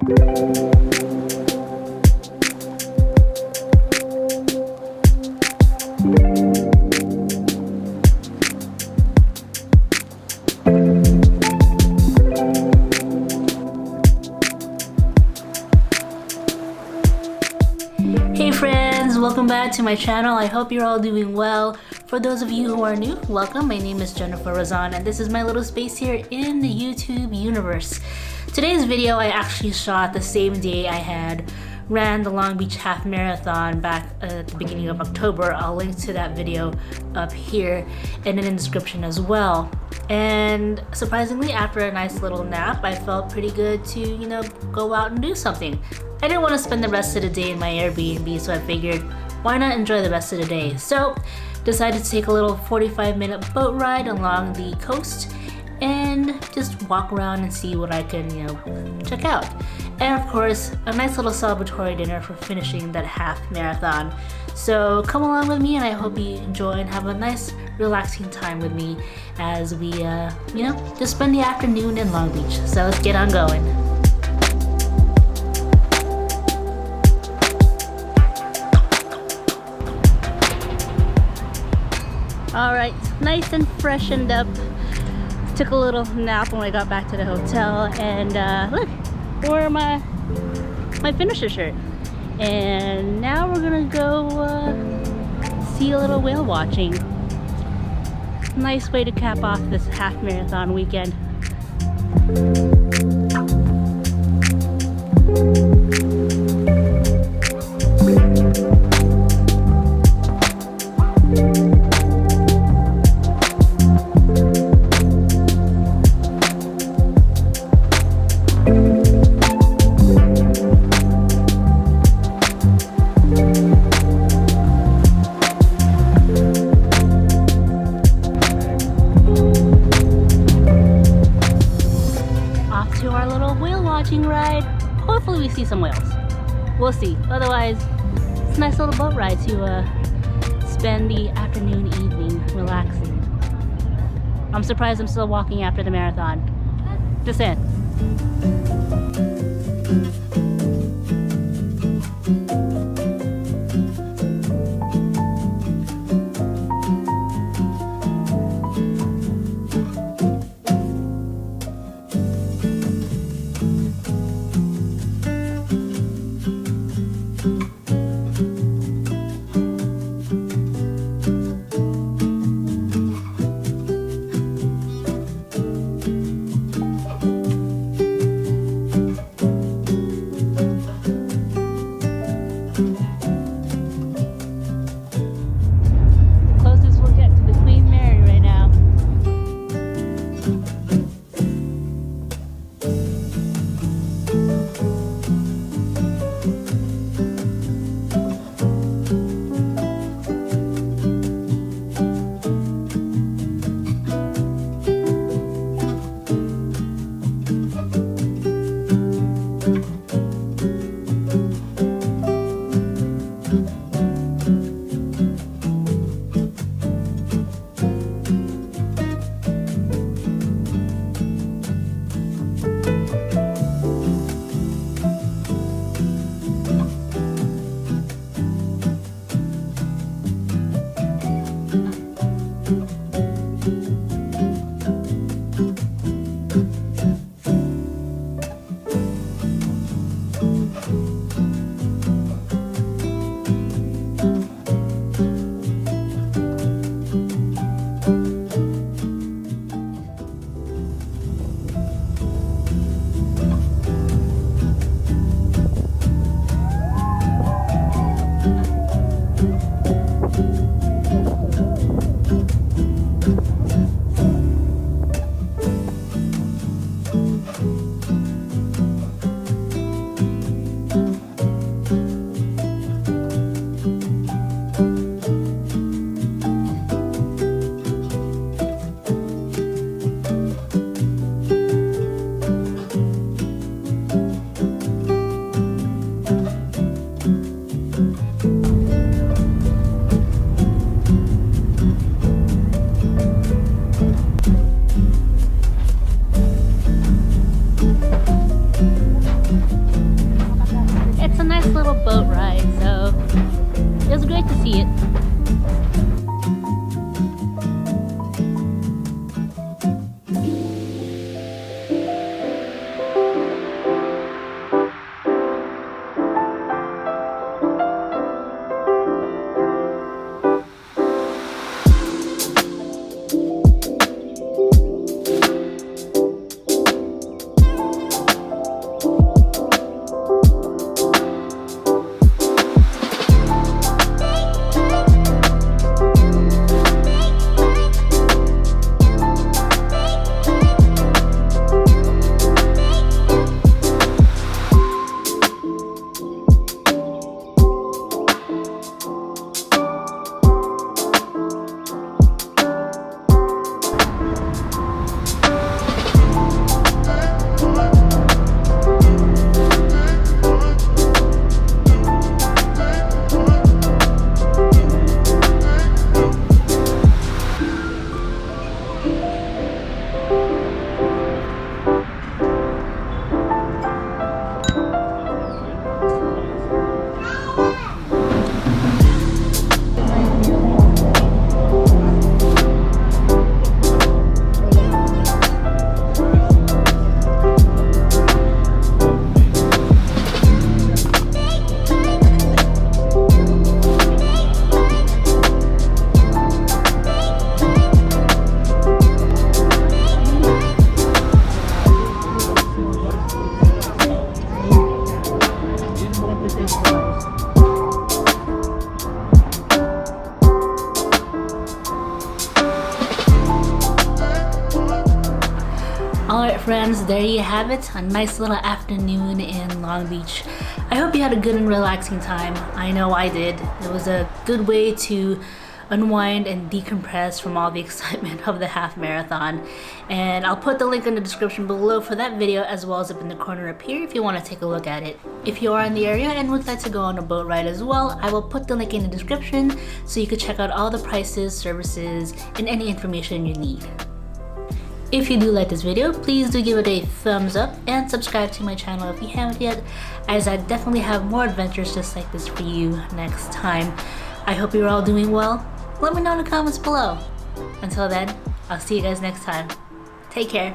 Hey friends, welcome back to my channel. I hope you're all doing well. For those of you who are new, welcome. My name is Jennifer Razon and this is my little space here in the YouTube universe. Today's video I actually shot the same day I had ran the Long Beach Half Marathon back at the beginning of October. I'll link to that video up here and in the description as well. And surprisingly, after a nice little nap, I felt pretty good to, go out and do something. I didn't want to spend the rest of the day in my Airbnb, so I figured, why not enjoy the rest of the day? So, decided to take a little 45-minute boat ride along the coast and just walk around and see what I can, check out. And of course, a nice little celebratory dinner for finishing that half marathon. So come along with me and I hope you enjoy and have a nice relaxing time with me as we, just spend the afternoon in Long Beach. So let's get on going. Alright, nice and freshened up. Took a little nap when I got back to the hotel and look, wore my finisher shirt. And now we're gonna go see a little whale watching. Nice way to cap off this half marathon weekend. Ride. Hopefully we see some whales. We'll see. Otherwise, it's a nice little boat ride to spend the afternoon, evening relaxing. I'm surprised I'm still walking after the marathon. Just saying. it's a nice little boat ride, so it was great to see it. Alright friends, there you have it, a nice little afternoon in Long Beach. I hope you had a good and relaxing time. I know I did. It was a good way to unwind and decompress from all the excitement of the half marathon. And I'll put the link in the description below for that video, as well as up in the corner up here if you want to take a look at it. If you are in the area and would like to go on a boat ride as well, I will put the link in the description so you can check out all the prices, services, and any information you need. If you do like this video, please do give it a thumbs up and subscribe to my channel if you haven't yet, as I definitely have more adventures just like this for you next time. I hope you're all doing well. Let me know in the comments below. Until then, I'll see you guys next time. Take care.